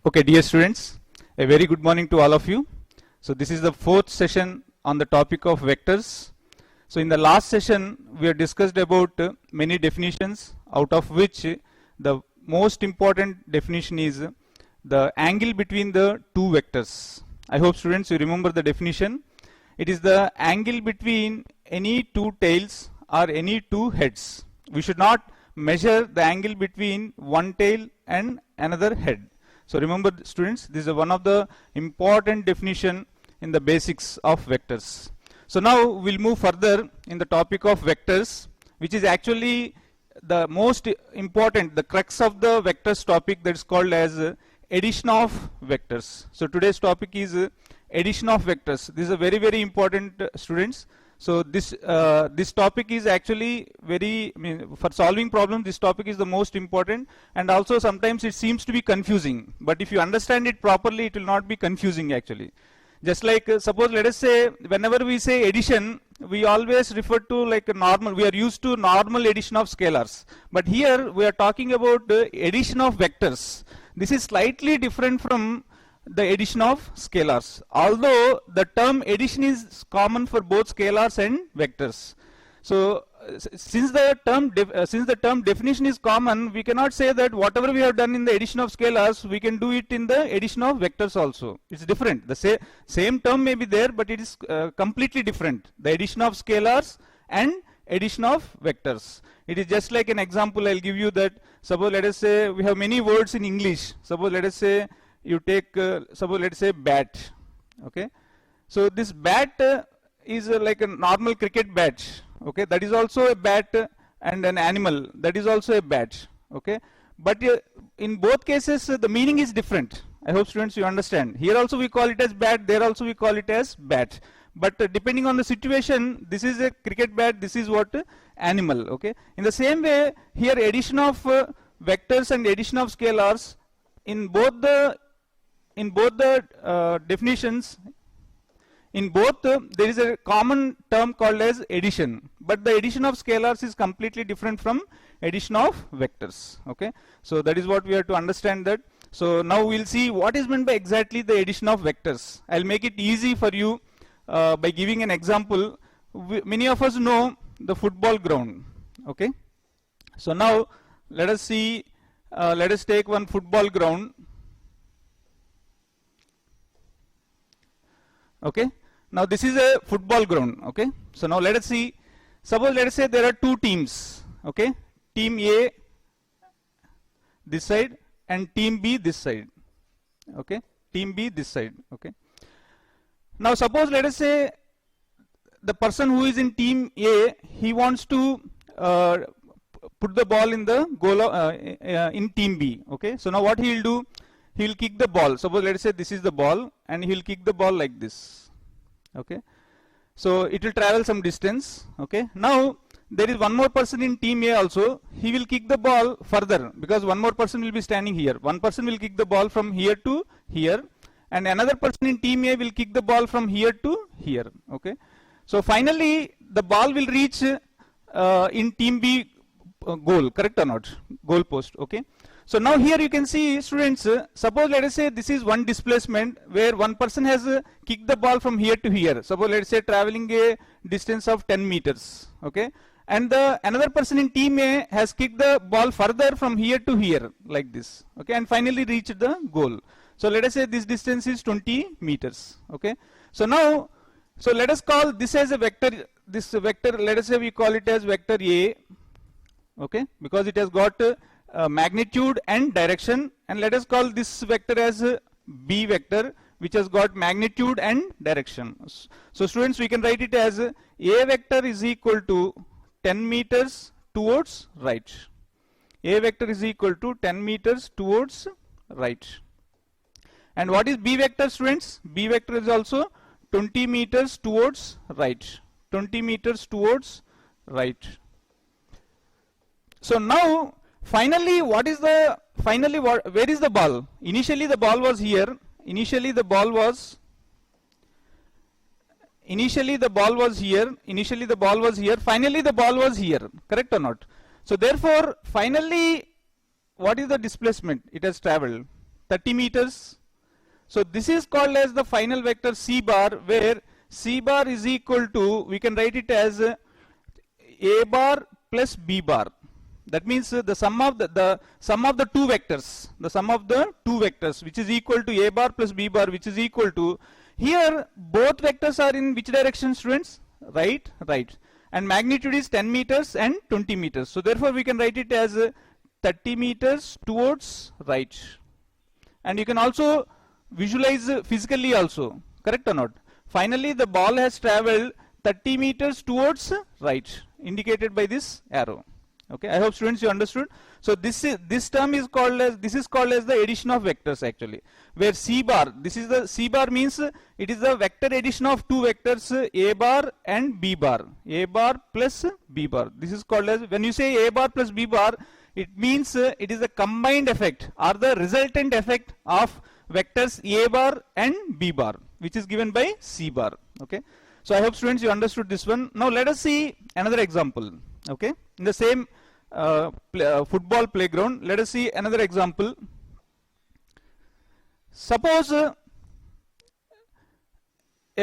Okay, dear students, a very good morning to all of you. So this is the fourth session on the topic of vectors. So in the last session, we have discussed about many definitions, out of which the most important definition is the angle between the two vectors. I hope students you remember the definition. It is the angle between any two tails or any two heads. We should not measure the angle between one tail and another head. So remember students, this is one of the important definition in the basics of vectors. So now we'll move further in the topic of vectors, which is actually the most important, the crux of the vectors topic, that is called as addition of vectors. So today's topic is addition of vectors. This is a very, very important students. So this topic is actually very, for solving problems, this topic is the most important, and also sometimes it seems to be confusing. But if you understand it properly, it will not be confusing actually. Just like suppose let us say, whenever we say addition, we always refer to like a normal, we are used to normal addition of scalars. But here we are talking about the addition of vectors. This is slightly different from the addition of scalars, although the term addition is common for both scalars and vectors. So since the term definition is common, we cannot say that whatever we have done in the addition of scalars, we can do it in the addition of vectors also. It's different. The same term may be there, but it is completely different. The addition of scalars and addition of vectors. It is just like an example I'll give you, that suppose let us say we have many words in English. Suppose let us say you take suppose let's say bat. Okay, so this bat is like a normal cricket bat. Okay, that is also a bat, and an animal, that is also a bat. Okay, but in both cases the meaning is different. I hope students you understand. Here also we call it as bat, there also we call it as bat, but depending on the situation, this is a cricket bat, this is what animal. Okay, in the same way here addition of vectors and addition of scalars, in both the definitions, in both there is a common term called as addition, but the addition of scalars is completely different from addition of vectors. Okay, so that is what we have to understand that. So now we'll see what is meant by exactly the addition of vectors. I'll make it easy for you by giving an example. Many of us know the football ground. Okay, so now let us see, let us take one football ground. Okay, now this is a football ground. Okay, so now let us see, suppose let us say there are two teams. Okay, team A this side and team B this side. Okay, team B this side. Okay, now suppose let us say the person who is in team A, he wants to put the ball in the goal in team B. Okay, so now what he will do, he will kick the ball. Suppose let us say this is the ball, and he will kick the ball like this. Okay, so it will travel some distance. Okay, now there is one more person in team A also. He will kick the ball further, because one more person will be standing here. One person will kick the ball from here to here, and another person in team A will kick the ball from here to here. Okay, so finally the ball will reach in team B goal, correct or not? Goal post. Okay, so now here you can see students, suppose let us say this is one displacement where one person has kicked the ball from here to here. Suppose let us say traveling a distance of 10 meters. Okay, and another person in team A has kicked the ball further from here to here like this. Okay, and finally reached the goal. So let us say this distance is 20 meters. Okay, so now, so let us call this as a vector. This vector, let us say we call it as vector A. Okay, because it has got magnitude and direction, and let us call this vector as B vector, which has got magnitude and direction. So students, we can write it as A vector is equal to 10 meters towards right. A vector is equal to 10 meters towards right. And what is B vector, students? B vector is also 20 meters towards right. 20 meters towards right. So now finally, where is the ball? Initially the ball was here. Initially the ball was here. Finally the ball was here. Correct or not? So therefore, finally, what is the displacement? It has traveled. 30 meters. So this is called as the final vector C bar, where C bar is equal to, we can write it as A bar plus B bar. That means the sum of the sum of the two vectors, which is equal to A bar plus B bar, which is equal to, here both vectors are in which direction, students? Right. And magnitude is 10 meters and 20 meters. So therefore we can write it as 30 meters towards right. And you can also visualize physically also, correct or not? Finally the ball has traveled 30 meters towards right, indicated by this arrow. Okay, I hope students you understood. So this term is called as, the addition of vectors actually, where C bar, C bar means it is the vector addition of two vectors, A bar and B bar, A bar plus B bar. This is called as, when you say A bar plus B bar, it means it is the combined effect or the resultant effect of vectors A bar and B bar, which is given by C bar. Okay, so I hope students you understood this one. Now let us see another example. Okay, in the same football playground, let us see another example. Suppose a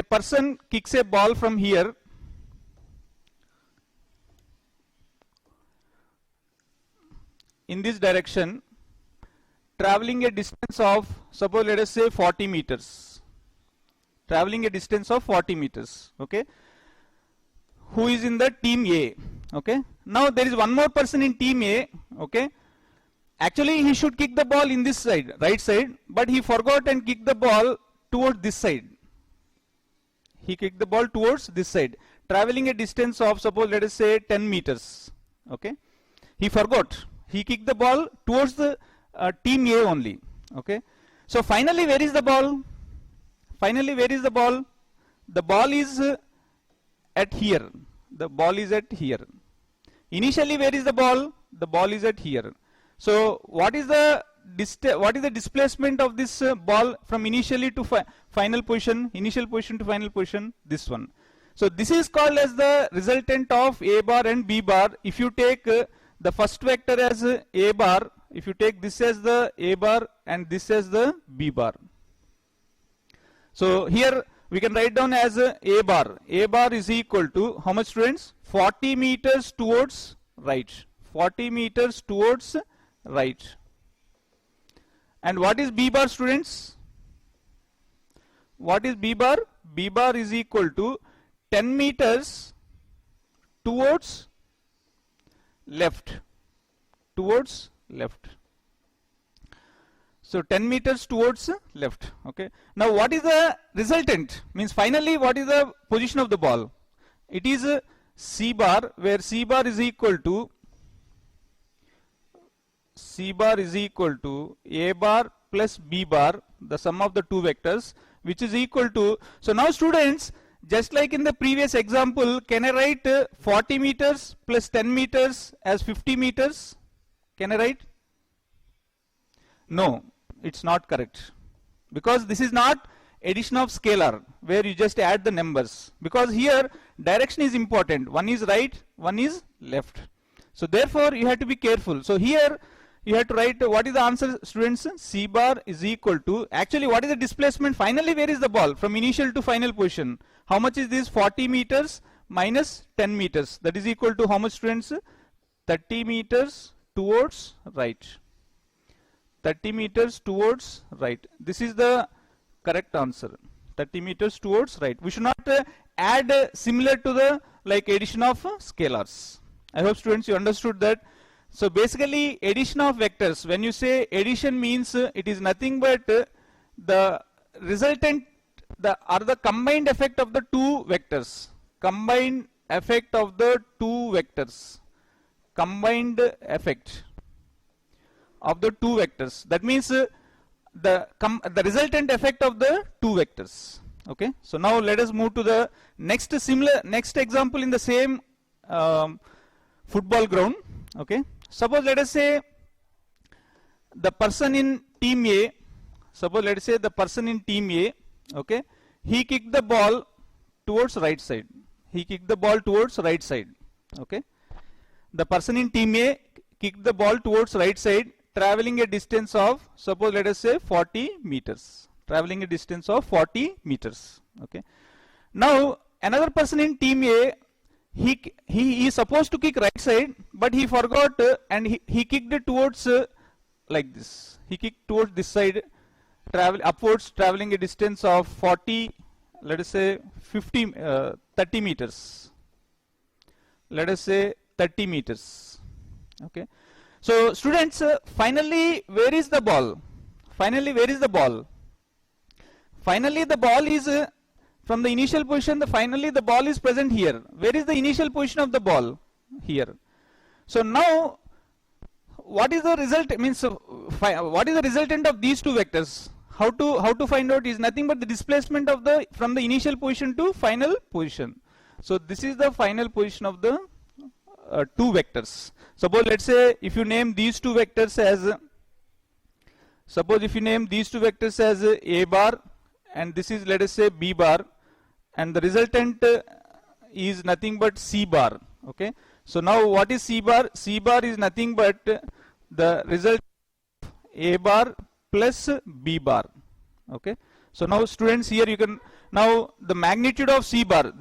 person kicks a ball from here in this direction, traveling a distance of, suppose let us say 40 meters, traveling a distance of 40 meters. Okay, who is in the team A? Okay, now there is one more person in team A. Okay, actually he should kick the ball in this side, right side, but he forgot and kicked the ball towards this side. He kicked the ball towards this side, traveling a distance of, suppose let us say 10 meters. Okay, he forgot, he kicked the ball towards the team A only. Okay, so finally where is the ball? The ball is at here. The ball is at here. Initially where is the ball? The ball is at here. So what is the displacement of this ball from initially to final position, initial position to final position? This one. So this is called as the resultant of A bar and B bar. If you take the first vector as A bar, if you take this as the A bar and this as the B bar. So here we can write down as A bar. A bar is equal to how much, students? 40 meters towards right. 40 meters towards right. And what is B bar, students? What is B bar? B bar is equal to 10 meters towards left. Towards left. So 10 meters towards left. Okay. Now what is the resultant? Means finally what is the position of the ball? It is C bar, where C bar is equal to A bar plus B bar, the sum of the two vectors, which is equal to, so now students, just like in the previous example, can I write 40 meters plus 10 meters as 50 meters? Can I write? No, it's not correct, because this is not addition of scalar where you just add the numbers, because here direction is important. One is right, one is left. So therefore you have to be careful. So here you have to write what is the answer, students? C bar is equal to, actually what is the displacement? Finally where is the ball from initial to final position? How much is this? 40 meters minus 10 meters. That is equal to how much, students? 30 meters towards right. 30 meters towards right. This is the correct answer. 30 meters towards right. We should not add similar to the like addition of scalars. I hope students you understood that. So basically addition of vectors, when you say addition means it is nothing but the resultant or the combined effect of the two vectors. Combined effect of the two vectors. Combined effect of the two vectors. That means the resultant effect of the two vectors. Okay. So now let us move to the next example in the same football ground. Okay. Suppose let us say the person in team A. Suppose let us say the person in team A. Okay. He kicked the ball towards right side. He kicked the ball towards right side. Okay. The person in team A kicked the ball towards right side, traveling a distance of, suppose let us say 40 meters. Traveling a distance of 40 meters. Okay. Now another person in team A, he is supposed to kick right side, but he forgot and he kicked it towards like this. He kicked towards this side, upwards, traveling a distance of 40, let us say 30 meters. Let us say 30 meters. Okay. So students, finally where is the ball? Finally where is the ball? Finally the ball is from the initial position, finally the ball is present here. Where is the initial position of the ball? Here. So now what is the result, means what is the resultant of these two vectors? How to find out is nothing but the displacement of the from the initial position to final position. So this is the final position of the two vectors. Suppose let's say if you name these two vectors as, suppose if you name these two vectors as A bar and this is let us say B bar, and the resultant is nothing but C bar. Okay. So now what is C bar? C bar is nothing but the result of A bar plus B bar. Okay. So now students, here you can, now the magnitude of C bar,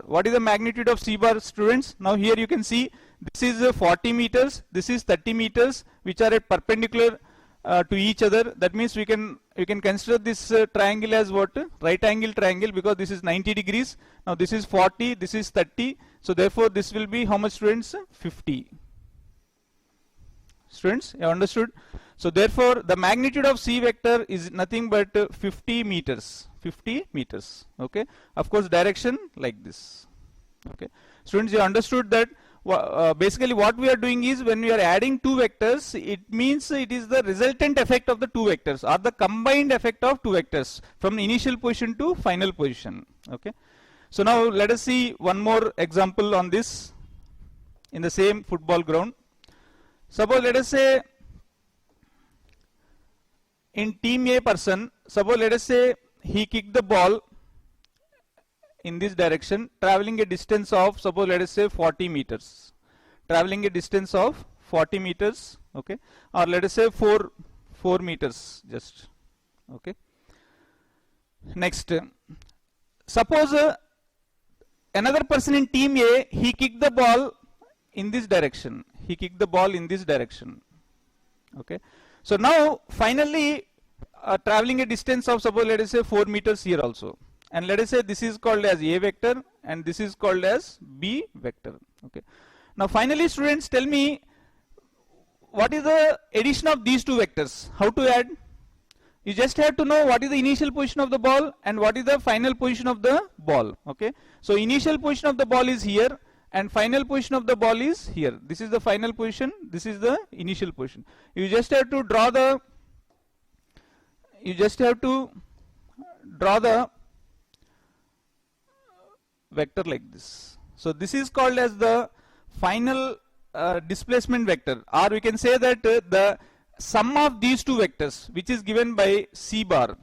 what is the magnitude of C bar, students? Now here you can see this is 40 meters, this is 30 meters, which are at perpendicular to each other. That means you can consider this triangle as what? Right angle triangle, because this is 90 degrees. Now this is 40, this is 30. So therefore this will be how much, students? 50. Students, you understood? So therefore the magnitude of C vector is nothing but 50 meters. 50 meters. Okay. Of course direction like this. Okay. Students, you understood that basically what we are doing is, when we are adding two vectors, it means it is the resultant effect of the two vectors, or the combined effect of two vectors from the initial position to final position. Okay. So now let us see one more example on this in the same football ground. Suppose let us say in team A person, suppose let us say he kicked the ball in this direction, traveling a distance of, suppose let us say 40 meters. Traveling a distance of 40 meters, okay, or let us say 4 meters just. Okay. Next, suppose another person in team A, he kicked the ball in this direction. He kicked the ball in this direction. Okay. So now finally traveling a distance of, suppose let us say 4 meters here also, and let us say this is called as A vector and this is called as B vector. Okay. Now finally students, tell me what is the addition of these two vectors? How to add? You just have to know what is the initial position of the ball and what is the final position of the ball. Okay. So initial position of the ball is here and final position of the ball is here. This is the final position, this is the initial position. You just have to draw the vector like this. So this is called as the final displacement vector, or we can say that the sum of these two vectors, which is given by C bar,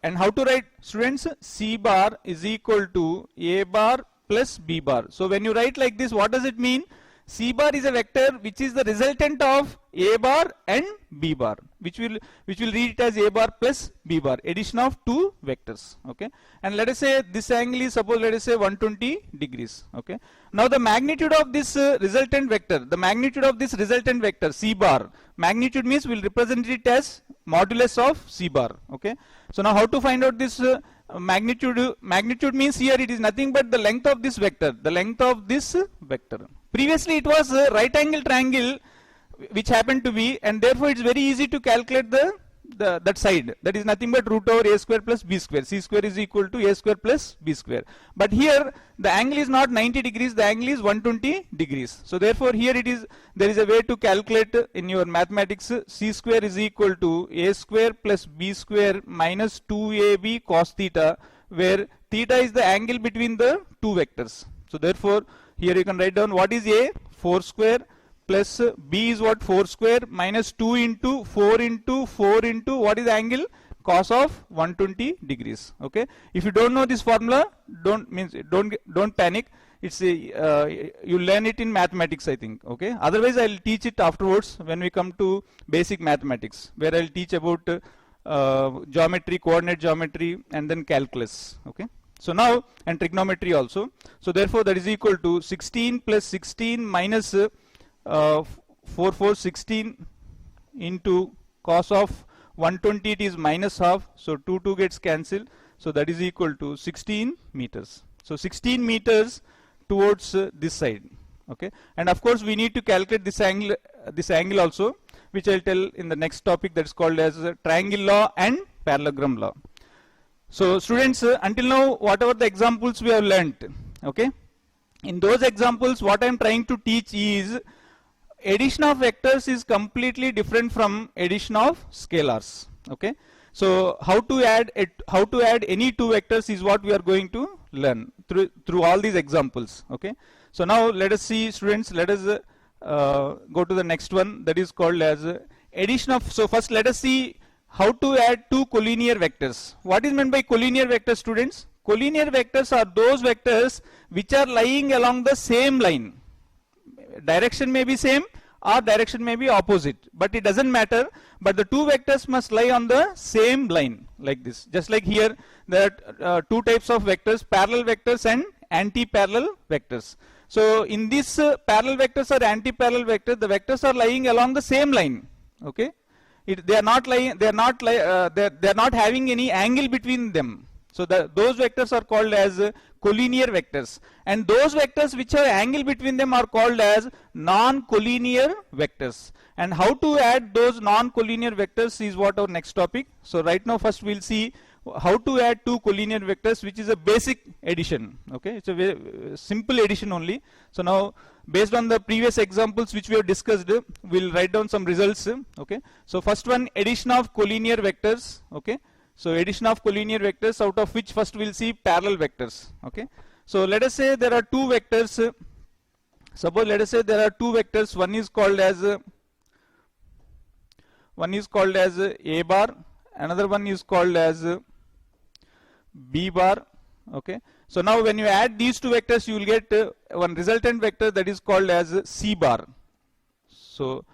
and how to write, students? C bar is equal to A bar plus B bar. So when you write like this, what does it mean? C bar is a vector which is the resultant of A bar and B bar, which will read it as A bar plus B bar, addition of two vectors. Okay. And let us say this angle is, suppose let us say 120 degrees. Okay. Now the magnitude of this resultant vector, C bar, magnitude means we'll represent it as modulus of C bar. Okay. So now how to find out this magnitude? Magnitude means here it is nothing but the length of this vector, Previously it was a right angle triangle which happened to be, and therefore it's very easy to calculate that side. That is nothing but root over A square plus B square. C square is equal to A square plus B square. But here the angle is not 90 degrees, the angle is 120 degrees. So therefore here there is a way to calculate in your mathematics. C square is equal to A square plus B square minus 2AB cos theta, where theta is the angle between the two vectors. So therefore here you can write down what is A, 4 square, plus B is what, 4 square, minus 2 into 4 into 4 into what is the angle? Cos of 120 degrees. Okay. If you don't know this formula, don't panic. it's a, you learn it in mathematics, I think. Okay, otherwise I'll teach it afterwards when we come to basic mathematics, where I'll teach about geometry, coordinate geometry, and then calculus. Okay, so now, and trigonometry also. So therefore that is equal to 16 plus 16 minus 4 4 16 into cos of 120, it is minus half, so 2 2 gets cancelled, so that is equal to 16 meters. So 16 meters towards this side. Okay, and of course we need to calculate this angle also, which I'll tell in the next topic, that is called as triangle law and parallelogram law. So students, until now whatever the examples we have learnt, okay, in those examples what I am trying to teach is addition of vectors is completely different from addition of scalars. Okay, so how to add any two vectors is what we are going to learn through all these examples. Okay, so now let us see, students, let us go to the next one, that is called as addition of. So first let us see how to add two collinear vectors. What is meant by collinear vectors, students? Collinear vectors are those vectors which are lying along the same line. Direction may be same or direction may be opposite, but it doesn't matter, but the two vectors must lie on the same line, like this. Just like here, there are two types of vectors, parallel vectors and anti-parallel vectors. So in this parallel vectors or anti-parallel vectors, the vectors are lying along the same line. Okay, they are not having any angle between them. So those vectors are called as collinear vectors, and those vectors which have angle between them are called as non-collinear vectors. And how to add those non-collinear vectors is what our next topic. So right now first we'll see how to add two collinear vectors, which is a basic addition. Okay, it's a very simple addition only. So now, based on the previous examples which we have discussed, we'll write down some results. Okay, so first one, addition of collinear vectors. Okay, so addition of collinear vectors, out of which first we'll see parallel vectors. Okay, so let us say there are two vectors. Suppose let us say there are two vectors. One is called as A bar. Another one is called as B bar. Okay, so now when you add these two vectors, you will get one resultant vector, that is called as C bar. So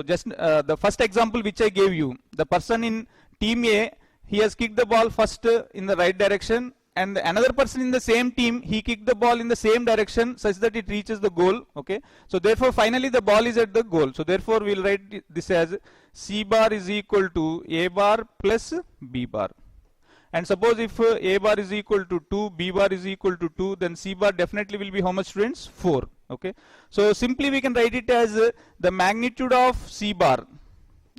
just the first example which I gave you, the person in team A, he has kicked the ball first in the right direction, and another person in the same team, he kicked the ball in the same direction such that it reaches the goal. Okay, so therefore finally the ball is at the goal. So therefore we will write this as C bar is equal to A bar plus B bar. And suppose if A bar is equal to 2, B bar is equal to 2, then C bar definitely will be how much, students? 4. Okay, so simply we can write it as the magnitude of C bar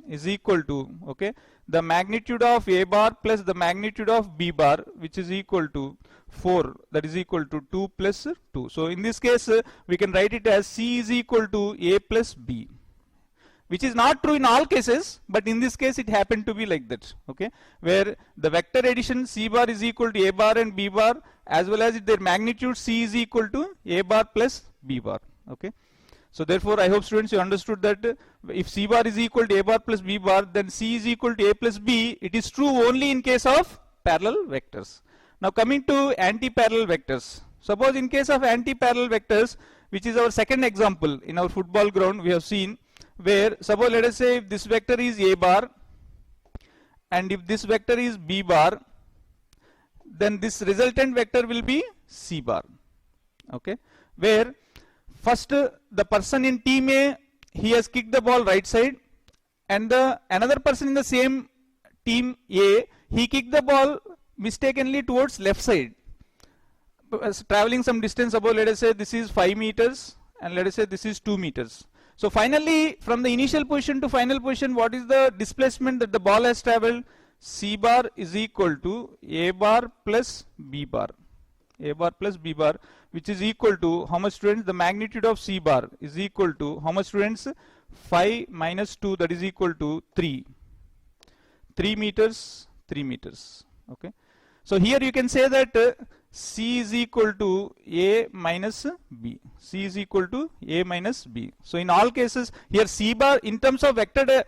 is equal to, okay, the magnitude of A bar plus the magnitude of B bar, which is equal to 4, that is equal to 2 plus 2. So in this case we can write it as C is equal to A plus B, which is not true in all cases, but in this case it happened to be like that. Okay, where the vector addition C bar is equal to A bar and B bar, as well as their magnitude C is equal to A bar plus B bar. Okay, so therefore I hope, students, you understood that if C bar is equal to A bar plus B bar, then C is equal to A plus B. It is true only in case of parallel vectors. Now coming to anti-parallel vectors. Suppose in case of anti-parallel vectors, which is our second example in our football ground, we have seen, where suppose let us say if this vector is A bar and if this vector is B bar, then this resultant vector will be C bar. Okay, where first the person in team A, he has kicked the ball right side, and another person in the same team A, he kicked the ball mistakenly towards left side, traveling some distance. About let us say this is 5 meters and let us say this is 2 meters. So finally from the initial position to final position, what is the displacement that the ball has traveled? C bar is equal to A bar plus B bar. A bar plus B bar, which is equal to how much, students? The magnitude of C bar is equal to how much, students? 5 minus 2, that is equal to 3. 3 meters, 3 meters. Okay, so here you can say that C is equal to A minus B. C is equal to A minus B. So in all cases here C bar, in terms of vector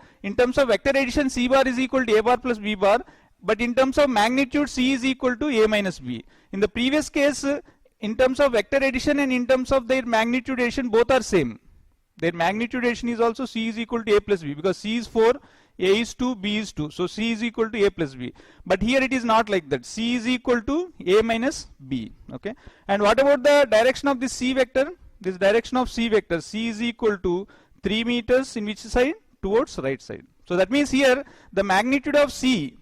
addition, C bar is equal to A bar plus B bar, but in terms of magnitude C is equal to A minus B. In the previous case in terms of vector addition and in terms of their magnitude addition, both are same. Their magnitude addition is also C is equal to A plus B, because C is 4, A is 2, B is 2. So C is equal to A plus B. But here it is not like that. C is equal to A minus B. Okay. And what about the direction of this C vector? This direction of C vector, C is equal to 3 meters in which side? Towards right side. So that means here the magnitude of C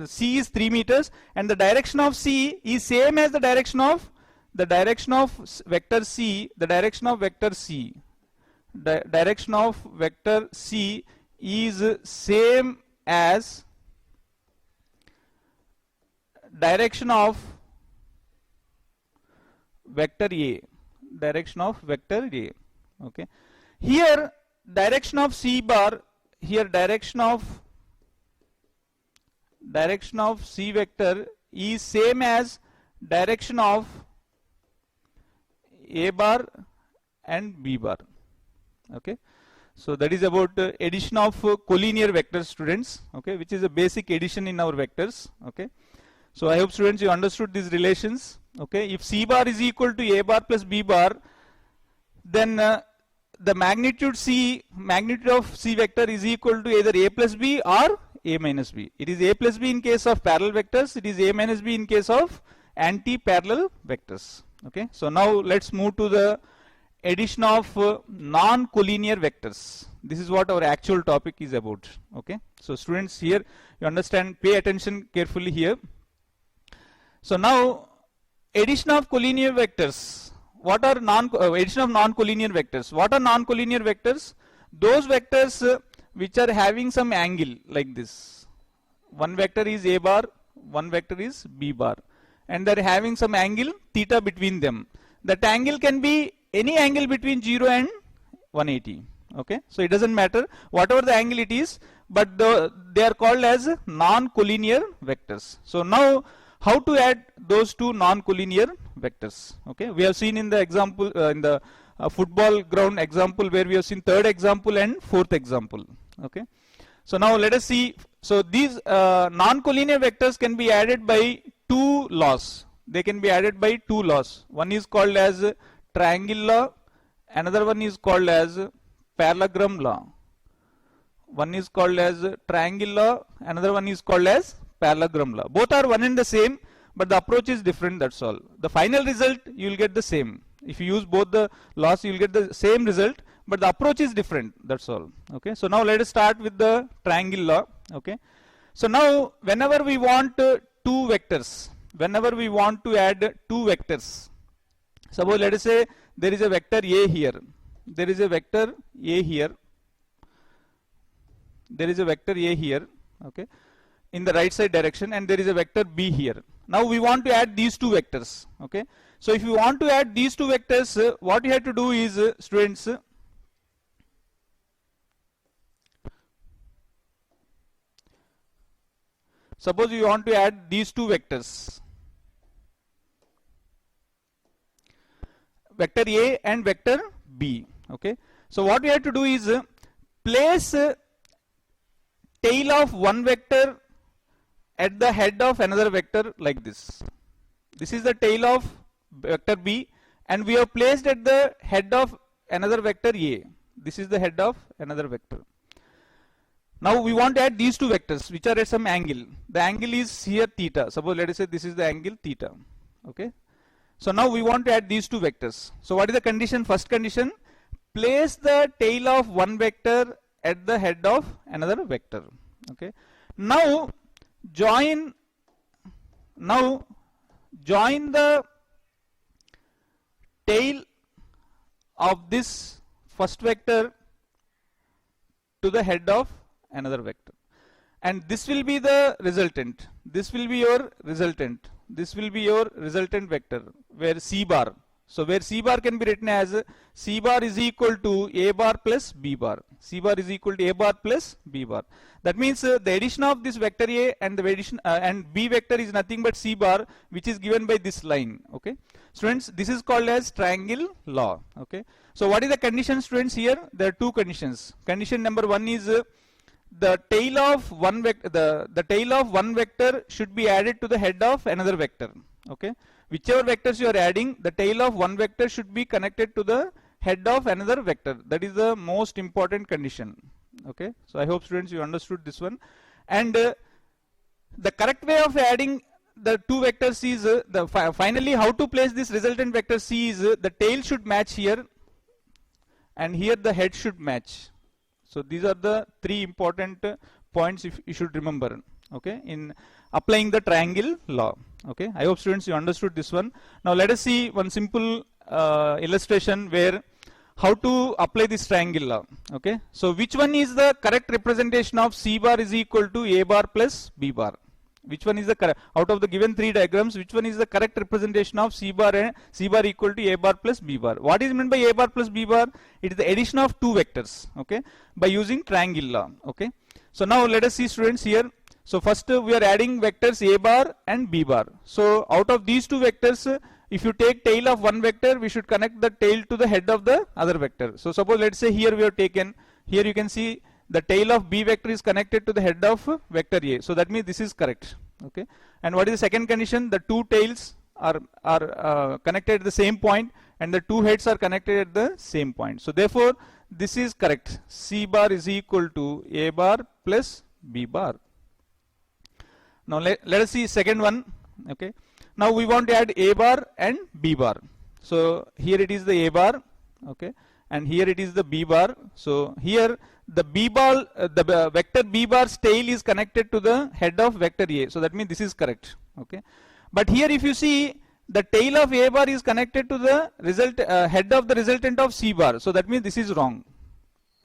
is 3 meters, and the direction of C is same as the direction of vector C. The direction of vector C. The direction of vector C is same as direction of vector A. Direction of vector A. Okay. Here direction of C bar, here direction of C vector is same as direction of A bar and B bar. Okay. So that is about addition of collinear vectors, students. Okay, which is a basic addition in our vectors. Okay. So I hope, students, you understood these relations. Okay. If C bar is equal to A bar plus B bar, then the magnitude of C vector is equal to either A plus B or A minus B. It is A plus B in case of parallel vectors. It is A minus B in case of anti-parallel vectors. Okay. So now let's move to the addition of non-collinear vectors. This is what our actual topic is about. Okay. So students, here you understand, pay attention carefully here. So now addition of collinear vectors. What are addition of non-collinear vectors? What are non-collinear vectors? Those vectors which are having some angle like this. One vector is A bar, one vector is B bar, and they are having some angle theta between them. That angle can be any angle between 0 and 180. Okay, so it doesn't matter whatever the angle it is, but they are called as non-collinear vectors. So now how to add those two non-collinear vectors? Okay, we have seen in the example in the football ground example, where we have seen third example and fourth example. Okay, so now let us see. So these non-collinear vectors can be added by two laws. They can be added by two laws. One is called as triangle law, another one is called as parallelogram law. One is called as triangle law, another one is called as parallelogram law. Both are one and the same, but the approach is different, that's all. The final result you will get the same. If you use both the laws, you will get the same result, but the approach is different, that's all. Okay, so now let us start with the triangle law. Okay, so now whenever we want two vectors, whenever we want to add two vectors, suppose let us say there is a vector A here, there is a vector A here, there is a vector A here, okay, in the right side direction, and there is a vector B here. Now we want to add these two vectors. Okay, so if you want to add these two vectors, what you have to do is, students, suppose you want to add these two vectors, vector A and vector B. Okay, so what we have to do is place tail of one vector at the head of another vector like this. This is the tail of vector B, and we have placed at the head of another vector A. This is the head of another vector. Now we want to add these two vectors which are at some angle. The angle is here theta. Suppose let us say this is the angle theta. Okay, so now we want to add these two vectors. So what is the condition? First condition, place the tail of one vector at the head of another vector. Okay, now join the tail of this first vector to the head of another vector, and this will be the resultant. This will be your resultant. This will be your resultant vector, where C bar. So where C bar can be written as C bar is equal to A bar plus B bar. C bar is equal to A bar plus B bar. That means the addition of this vector A and the addition and B vector is nothing but C bar, which is given by this line. Okay, students, this is called as triangle law. Okay, so what is the condition, students? Here there are two conditions. Condition number one is the tail of one vector, the tail of one vector should be added to the head of another vector. Okay, whichever vectors you are adding, the tail of one vector should be connected to the head of another vector. That is the most important condition. Okay, so I hope students you understood this one. And the correct way of adding the two vectors is finally how to place this resultant vector C is the tail should match here, and here the head should match. So these are the three important points if you should remember, okay, in applying the triangle law. Okay, I hope students you understood this one. Now let us see one simple illustration where how to apply this triangle law. Okay, so which one is the correct representation of C bar is equal to A bar plus B bar? Which one is the correct, out of the given three diagrams, which one is the correct representation of C bar and C bar equal to A bar plus B bar? What is meant by A bar plus B bar? It is the addition of two vectors, okay, by using triangle law. Okay, so now let us see students here. So first we are adding vectors A bar and B bar. So out of these two vectors, if you take tail of one vector, we should connect the tail to the head of the other vector. So suppose let's say here we have taken, here you can see the tail of B vector is connected to the head of vector A. So that means this is correct. Okay, and what is the second condition? The two tails are connected at the same point, and the two heads are connected at the same point. So therefore this is correct. C bar is equal to A bar plus B bar. Now let us see second one. Okay, now we want to add A bar and B bar. So here it is the A bar, okay, and here it is the B bar. So here the B bar, vector B bar's tail is connected to the head of vector A. So that means this is correct. Okay, but here if you see the tail of A bar is connected to the head of the resultant of C bar. So that means this is wrong.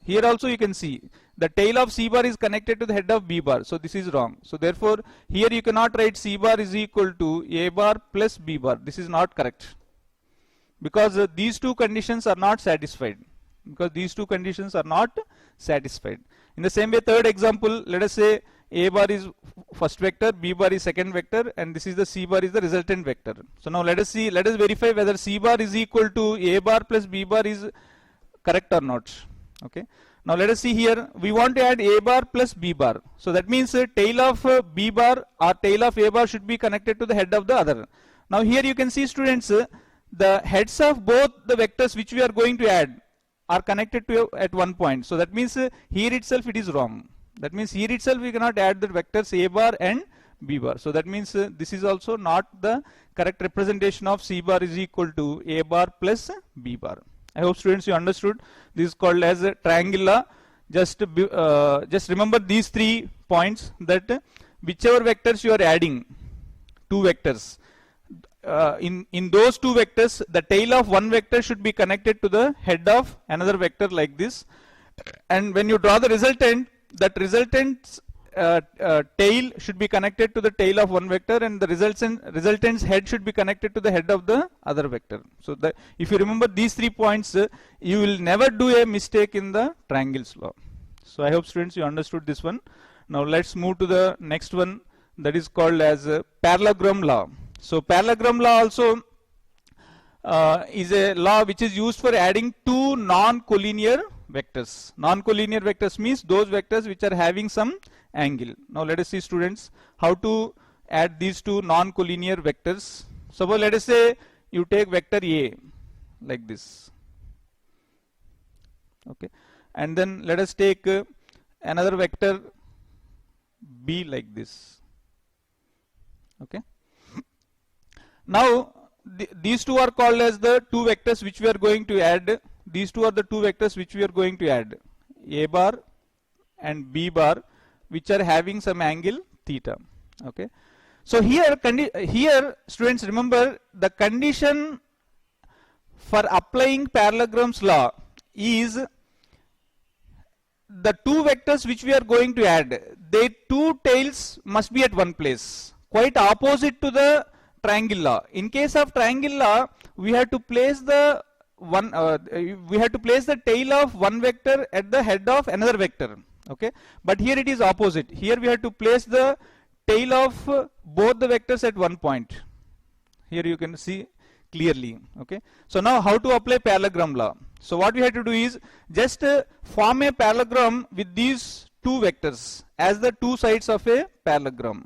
Here also you can see the tail of C bar is connected to the head of B bar. So this is wrong. So therefore here you cannot write C bar is equal to A bar plus B bar. This is not correct, because these two conditions are not satisfied. In the same way, third example, let us say A bar is first vector, B bar is second vector, and this is the C bar is the resultant vector. So now let us verify whether C bar is equal to A bar plus B bar is correct or not. Okay, now let us see here, we want to add A bar plus B bar. So that means tail of B bar or tail of A bar should be connected to the head of the other. Now here you can see students, the heads of both the vectors which we are going to add are connected to at one point. So that means here itself it is wrong. That means here itself we cannot add the vectors A bar and B bar. So that means this is also not the correct representation of C bar is equal to A bar plus B bar. I hope students you understood. This is called as a triangle law. Just remember these 3 points, that whichever vectors you are adding, two vectors, in those two vectors the tail of one vector should be connected to the head of another vector like this, and when you draw the resultant, that resultant's tail should be connected to the tail of one vector, and the resultant's head should be connected to the head of the other vector. So that if you remember these 3 points, you will never do a mistake in the triangles law. So I hope students you understood this one. Now let's move to the next one, that is called as parallelogram law. So parallelogram law also is a law which is used for adding two non-collinear vectors. Non-collinear vectors means those vectors which are having some angle. Now let us see students how to add these two non-collinear vectors. Suppose let us say you take vector A like this, okay, and then let us take another vector B like this, okay. Now these two are called as the two vectors which we are going to add. These two are the two vectors which we are going to add, A bar and B bar, which are having some angle theta. Okay, so here students remember the condition for applying parallelogram's law is the two vectors which we are going to add, their two tails must be at one place, quite opposite to the triangle law. In case of triangle law, we have to place the tail of one vector at the head of another vector. Okay, but here it is opposite. Here we have to place the tail of both the vectors at one point. Here you can see clearly. Okay, so now how to apply parallelogram law? So what we have to do is just form a parallelogram with these two vectors as the two sides of a parallelogram.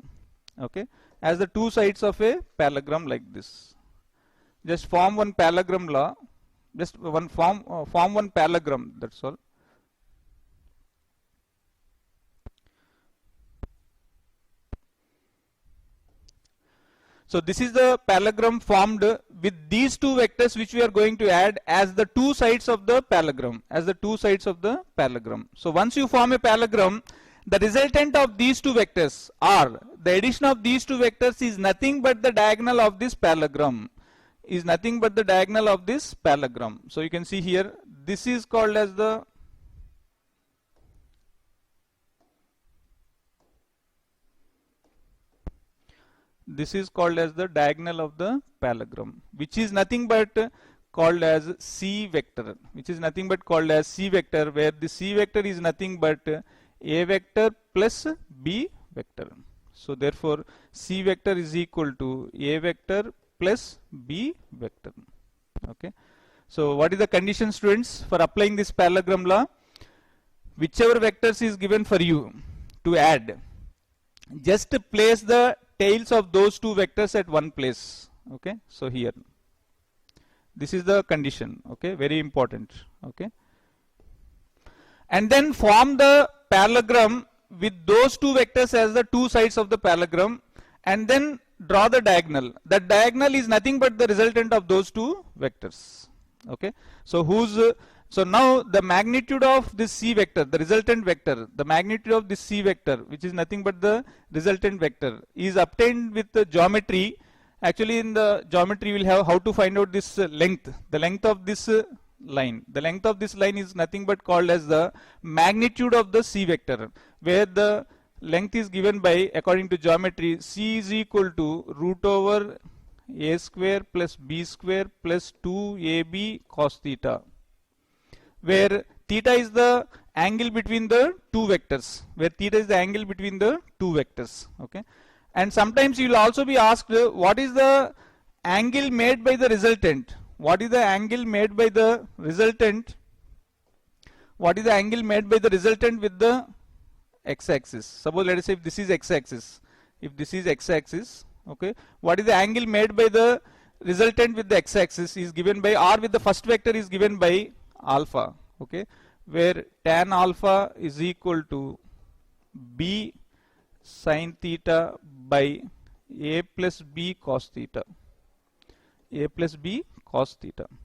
Okay, as the two sides of a parallelogram like this. just form one parallelogram law, just one form one parallelogram, that's all. So this is the parallelogram formed with these two vectors which we are going to add as the two sides of the parallelogram, So once you form a parallelogram, the resultant of these two vectors are, the addition of these two vectors is nothing but the diagonal of this parallelogram, So you can see here, this is called as the diagonal of the parallelogram, which is nothing but called as C vector, where the C vector is nothing but A vector plus B vector. So therefore C vector is equal to A vector plus B vector. Okay. So what is the condition, students, for applying this parallelogram law? Whichever vectors is given for you to add, just place the tails of those two vectors at one place. Okay. So here, this is the condition. Okay. Very important. Okay. And then form the parallelogram with those two vectors as the two sides of the parallelogram, and then draw the diagonal. That diagonal is nothing but the resultant of those two vectors. Okay. So so now the magnitude of this C vector, the resultant vector, which is nothing but the resultant vector, is obtained with the geometry. Actually in the geometry we'll have how to find out this length. The length of this line. The length of this line is nothing but called as the magnitude of the C vector, where the length is given by, according to geometry, C is equal to root over A square plus B square plus 2AB cos theta, where theta is the angle between the two vectors, Okay. And sometimes you will also be asked, what is the angle made by the resultant? What is the angle made by the resultant with the x-axis? Suppose let us say if this is x-axis, okay, what is the angle made by the resultant with the x-axis is given by, or with the first vector is given by alpha, okay, where tan alpha is equal to B sin theta by A plus B cos theta.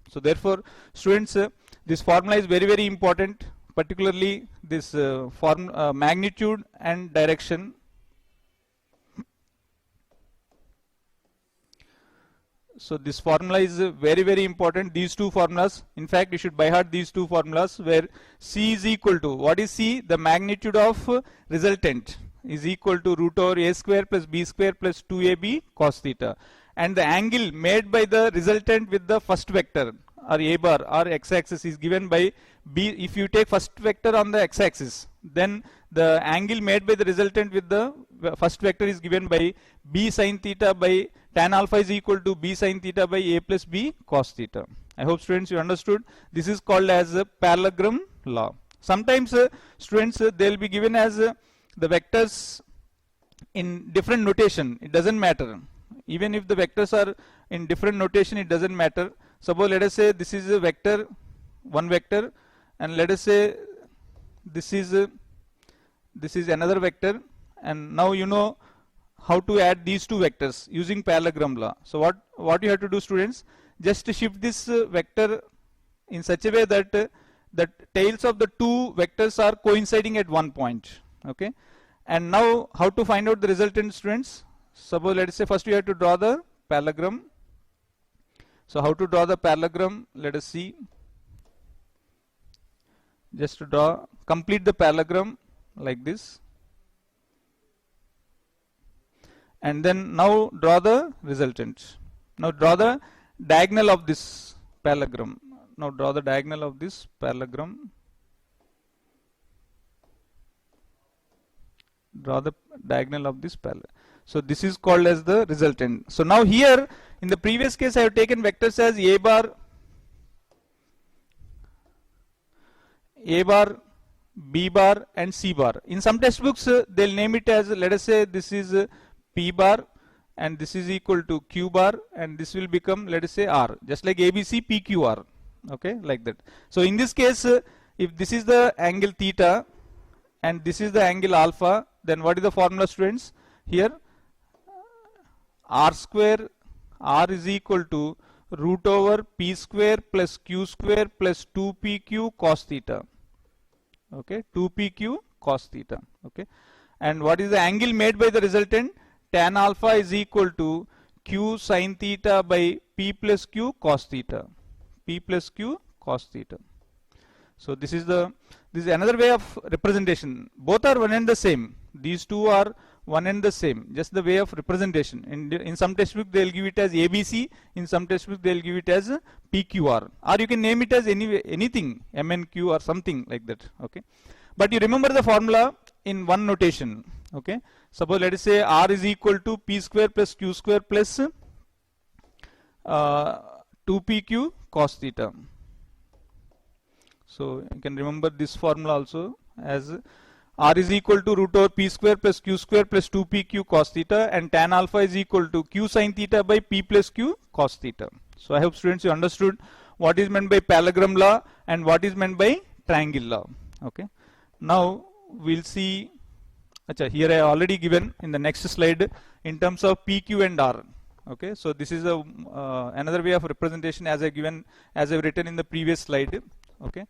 So therefore, students, this formula is very, very important, particularly this magnitude and direction. So this formula is very, very important. These two formulas, in fact, you should by heart these two formulas, where C is equal to, what is C? The magnitude of resultant is equal to root over A square plus B square plus 2AB cos theta. And the angle made by the resultant with the first vector, or A bar or x-axis, is given by B. If you take first vector on the x-axis, then the angle made by the resultant with the first vector is given by B sin theta by tan alpha is equal to B sin theta by A plus B cos theta. I hope, students, you understood. This is called as a parallelogram law. Sometimes students, they will be given as the vectors in different notation. It doesn't matter. Even if the vectors are in different notation, it doesn't matter. Suppose let us say this is a vector, one vector, and let us say this is another vector, and now you know how to add these two vectors using parallelogram law. So what you have to do, students, just shift this vector in such a way that the tails of the two vectors are coinciding at one point. Okay. And now how to find out the resultant, students? Suppose let us say first we have to draw the parallelogram. So how to draw the parallelogram? Let us see. Just to complete the parallelogram like this. And then now draw the resultant. Now draw the diagonal of this parallelogram. Draw the diagonal of this parallelogram. So this is called as the resultant. So now here in the previous case I have taken vectors as A bar, B bar and C bar. In some textbooks they'll name it as, let us say this is P bar, and this is equal to q bar, and this will become, let us say, r, just like ABC PQR. Okay, like that. So in this case, if this is the angle theta and this is the angle alpha, then what is the formula, students? Here r square, r is equal to root over p square plus q square plus 2pq cos theta. Okay, 2pq cos theta. Okay, and what is the angle made by the resultant? Tan alpha is equal to q sin theta by p plus q cos theta. P plus q cos theta. So this is another way of representation. Both are one and the same. These two are one and the same. Just the way of representation. In some textbook they will give it as ABC. In some textbook they will give it as PQR. Or you can name it as anything, MNQ or something like that. Okay. But you remember the formula in one notation. Okay. Suppose let us say R is equal to P square plus Q square plus 2PQ cos theta. So you can remember this formula also as R is equal to root over P square plus Q square plus 2PQ cos theta, and tan alpha is equal to Q sin theta by P plus Q cos theta. So I hope students you understood what is meant by parallelogram law and what is meant by triangle law. Okay. Now we'll see. Here I already given in the next slide in terms of PQ and R. Okay. So this is another way of representation as I've written in the previous slide. Okay.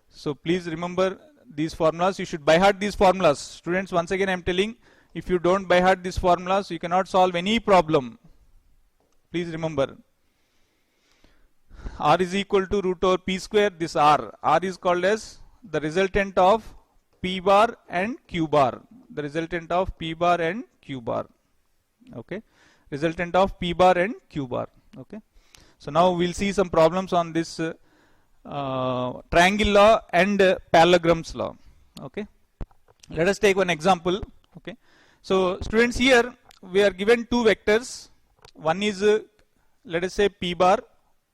So please remember these formulas. You should by heart these formulas. Students, once again I am telling, if you don't by heart these formulas, you cannot solve any problem. Please remember. R is equal to root over P square, this R. R is called as the resultant of P bar and Q bar. The resultant of P bar and Q bar. Okay. Resultant of P bar and Q bar. Okay. So now we'll see some problems on this triangle law and parallelograms law. Okay. Let us take one example. Okay. So students, here we are given two vectors. One is let us say P bar,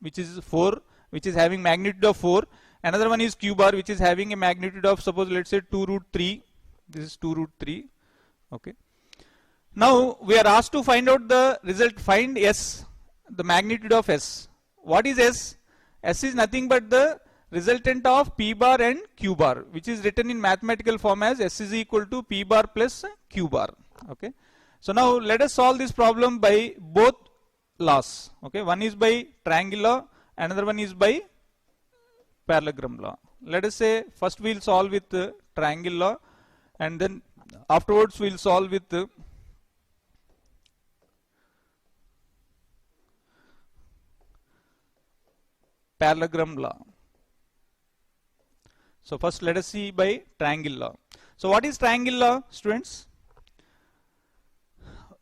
which is 4, which is having magnitude of 4. Another one is Q bar, which is having a magnitude of, suppose let's say 2 root 3. This is 2 root 3. Okay. Now we are asked to find out the result, find S, the magnitude of S. What is S? S is nothing but the resultant of P bar and Q bar, which is written in mathematical form as S is equal to P bar plus Q bar. Okay. So now let us solve this problem by both laws. Okay. One is by triangle law, another one is by parallelogram law. Let us say first we will solve with triangle law, and then afterwards we will solve with parallelogram law. So first let us see by triangle law. So what is triangle law, students?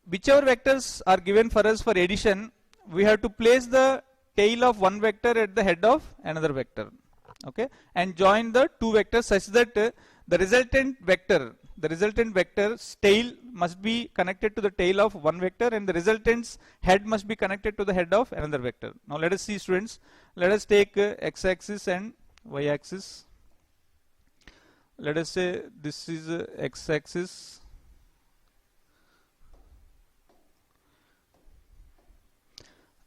Whichever vectors are given for us for addition, we have to place the tail of one vector at the head of another vector. Okay, and join the two vectors such that the resultant vector's tail must be connected to the tail of one vector, and the resultant's head must be connected to the head of another vector. Now let us see, students. Let us take x-axis and y-axis. Let us say this is x-axis.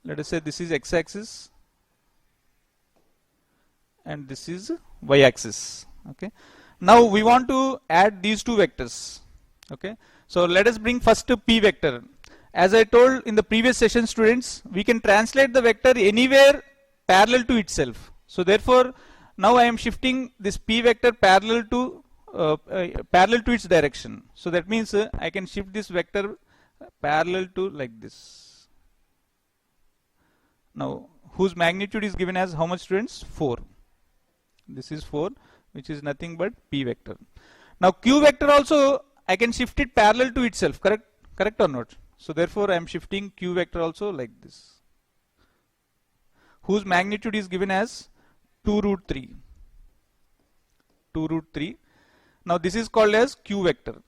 Let us say this is x-axis and this is y-axis. Okay. Now we want to add these two vectors. Okay. So let us bring first p vector. As I told in the previous session, students, we can translate the vector anywhere parallel to itself. So therefore, now I am shifting this p vector parallel to its direction. So that means I can shift this vector parallel to like this. Now whose magnitude is given as how much, students? 4. This is 4, which is nothing but p vector. Now q vector also I can shift it parallel to itself, correct or not? So therefore I am shifting q vector also like this, whose magnitude is given as 2 root 3. 2 root 3. Now this is called as q vector.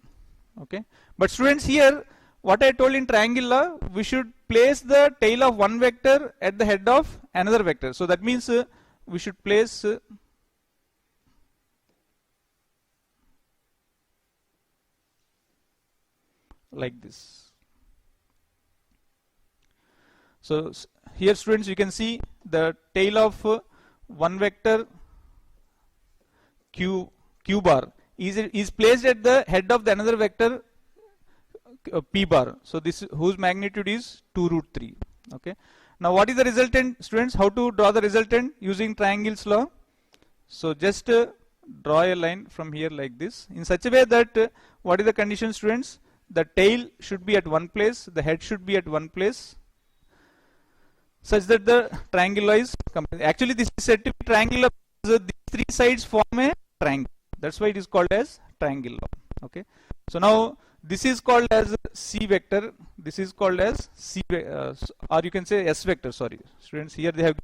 Okay. But students, here what I told in triangle law, we should place the tail of one vector at the head of another vector. So that means we should place like this. So here students you can see the tail of one vector q bar is placed at the head of the another vector p bar. So this whose magnitude is 2 root 3. Okay. Now what is the resultant students? How to draw the resultant using triangles law? So just draw a line from here like this in such a way that what is the condition students? The tail should be at one place, the head should be at one place, such that the triangle is actually this is said to be triangular because these three sides form a triangle. That's why it is called as triangle law. Okay. So now this is called as C vector, this is called as C or you can say S vector, sorry students, here they have,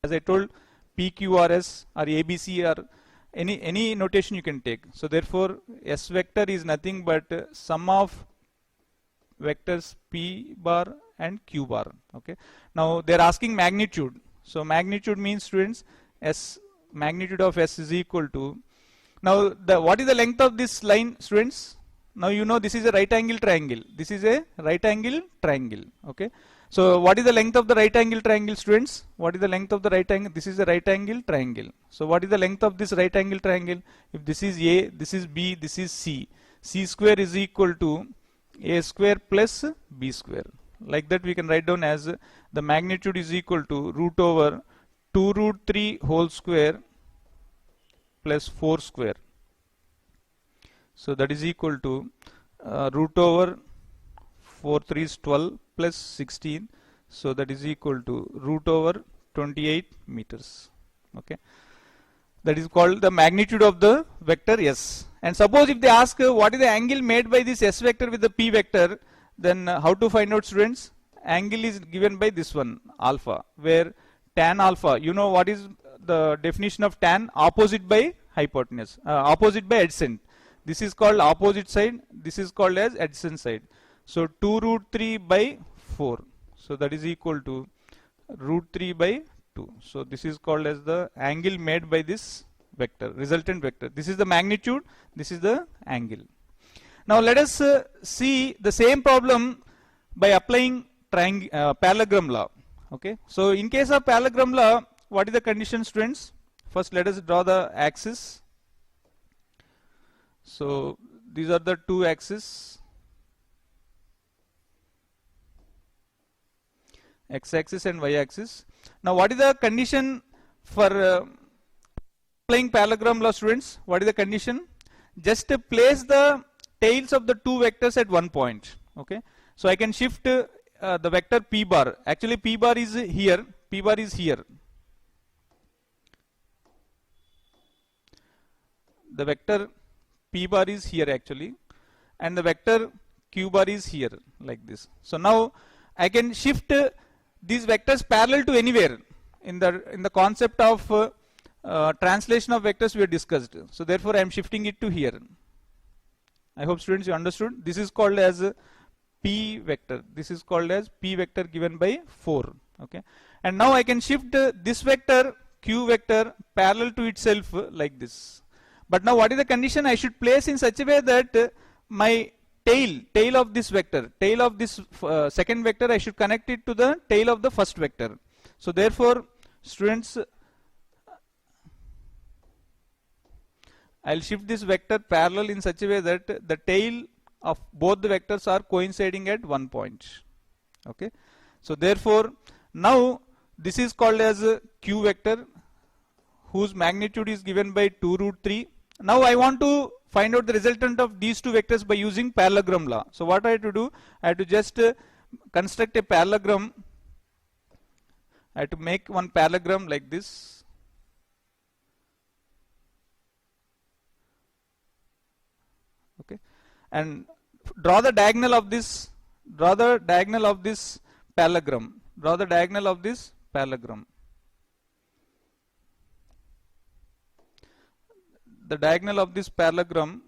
as I told, PQRS or ABC or any notation you can take. So therefore S vector is nothing but sum of vectors P bar and Q bar. Okay. Now they are asking magnitude. So magnitude means students S, magnitude of S is equal to, now what is the length of this line students? Now you know this is a right angle triangle, this is a right angle triangle. Okay. So what is the length of the right angle triangle students? What is the length of the right angle? This is a right angle triangle. So what is the length of this right angle triangle? If this is A, this is B, this is C, C square is equal to A square plus B square. Like that we can write down as the magnitude is equal to root over 2 root 3 whole square plus 4 square. So that is equal to root over 4 3 is 12 plus 16. So that is equal to root over 28 meters. Okay. That is called the magnitude of the vector S. And suppose if they ask what is the angle made by this S vector with the P vector, then how to find out students? Angle is given by this one alpha, where tan alpha, you know what is the definition of tan? Opposite by hypotenuse, opposite by adjacent. This is called opposite side, this is called as adjacent side. So 2 root 3 by 4. So that is equal to root 3 by 2. So this is called as the angle made by this vector, resultant vector. This is the magnitude, this is the angle. Now let us see the same problem by applying parallelogram law. Okay. So in case of parallelogram law, what is the condition students? First let us draw the axis. So these are the two axes, x-axis and y-axis. Now what is the condition for applying parallelogram law students? What is the condition? Just place the tails of the two vectors at one point. Okay. So I can shift the vector P bar. Actually P bar is here, P bar is here. The vector P bar is here actually, and the vector Q bar is here like this. So now I can shift these vectors parallel to anywhere in the concept of translation of vectors we have discussed. So therefore I am shifting it to here. I hope students you understood. This is called as P vector. This is called as P vector given by 4. Okay. And now I can shift this vector Q vector parallel to itself like this. But now what is the condition? I should place in such a way that my tail of this vector, tail of this second vector, I should connect it to the tail of the first vector. So therefore students, I'll shift this vector parallel in such a way that the tail of both the vectors are coinciding at one point. Okay. So therefore now this is called as Q vector, whose magnitude is given by 2 root 3. Now I want to find out the resultant of these two vectors by using parallelogram law. So what I have to do? I have to just construct a parallelogram. I have to make one parallelogram like this. Okay. And draw the diagonal of this. Draw the diagonal of this parallelogram. Draw the diagonal of this parallelogram. The diagonal of this parallelogram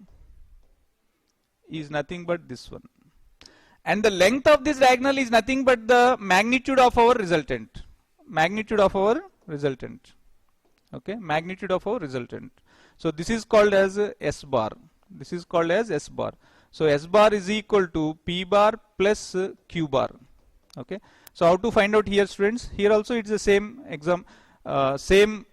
is nothing but this one, and the length of this diagonal is nothing but the magnitude of our resultant. Magnitude of our resultant. Okay, magnitude of our resultant. So this is called as S bar. This is called as S bar. So S bar is equal to P bar plus Q bar. Okay. So how to find out here, students? Here also it's the same exam, same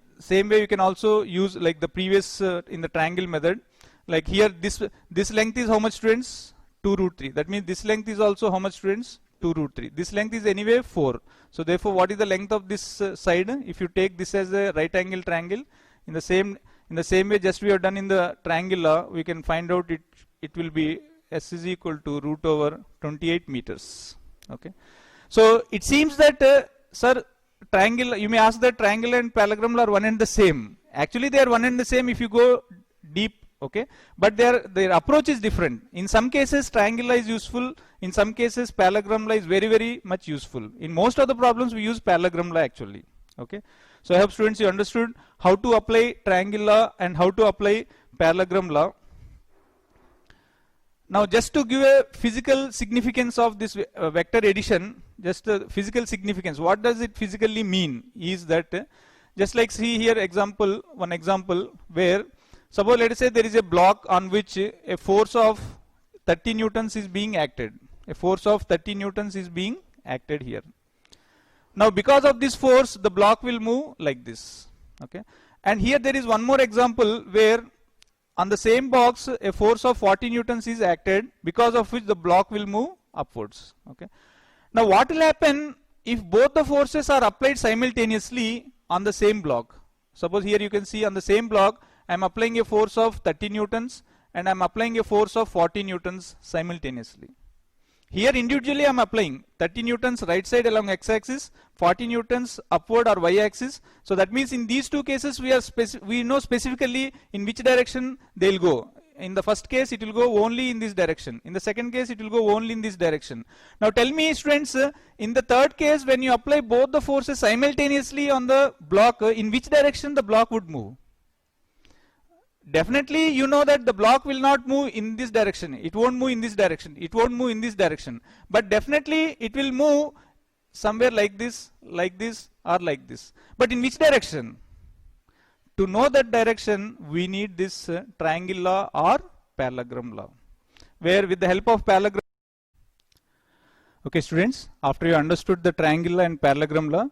way you can also use like the previous in the triangle method. Like here this length is how much, students? 2 root 3. That means this length is also how much, students? 2 root 3. This length is anyway 4. So therefore what is the length of this side? If you take this as a right angle triangle, in the same way just we have done in the triangle law, we can find out it will be S is equal to root over 28 meters. Okay. So it seems that sir, triangle, you may ask that triangle and parallelogram are one and the same. Actually they are one and the same if you go deep. Okay, but their approach is different. In some cases triangle law is useful, in some cases parallelogram law is very much useful. In most of the problems we use parallelogram law actually. Okay, so I hope students you understood how to apply triangle law and how to apply parallelogram law. Now just to give a physical significance of this vector addition, just physical significance, what does it physically mean is that just like see here one example where suppose let us say there is a block on which a force of 30 newtons is being acted. A force of 30 newtons is being acted here. Now because of this force the block will move like this. Okay, and here there is one more example where on the same box a force of 40 newtons is acted, because of which the block will move upwards. Okay, now what will happen if both the forces are applied simultaneously on the same block? Suppose here you can see on the same block I am applying a force of 30 newtons and I am applying a force of 40 newtons simultaneously. Here individually I am applying 30 newtons right side along x-axis, 40 newtons upward or y-axis. So that means in these two cases we know specifically in which direction they will go. In the first case it will go only in this direction. In the second case it will go only in this direction. Now tell me students, in the third case when you apply both the forces simultaneously on the block, in which direction the block would move? Definitely you know that the block will not move in this direction. It won't move in this direction. It won't move in this direction. But definitely it will move somewhere like this or like this. But in which direction? To know that direction we need this triangle law or parallelogram law, where with the help of parallelogram. Okay students, after you understood the triangle law and parallelogram law,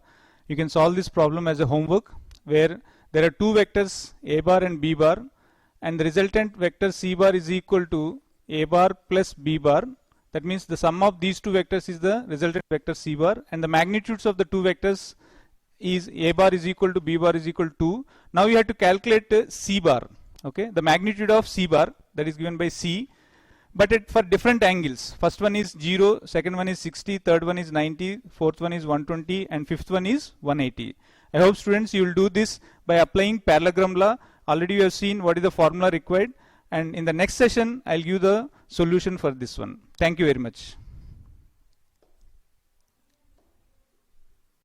you can solve this problem as a homework, where there are two vectors a bar and b bar, and the resultant vector c bar is equal to a bar plus b bar. That means the sum of these two vectors is the resultant vector c bar, and the magnitudes of the two vectors is a bar is equal to b bar is equal to 2. Now you have to calculate c bar. Okay, the magnitude of c bar, that is given by c, but for different angles. First one is 0, second one is 60, third one is 90, fourth one is 120, and fifth one is 180. I hope students you will do this by applying parallelogram law. Already you have seen what is the formula required, and in the next session I'll give the solution for this one. Thank you very much.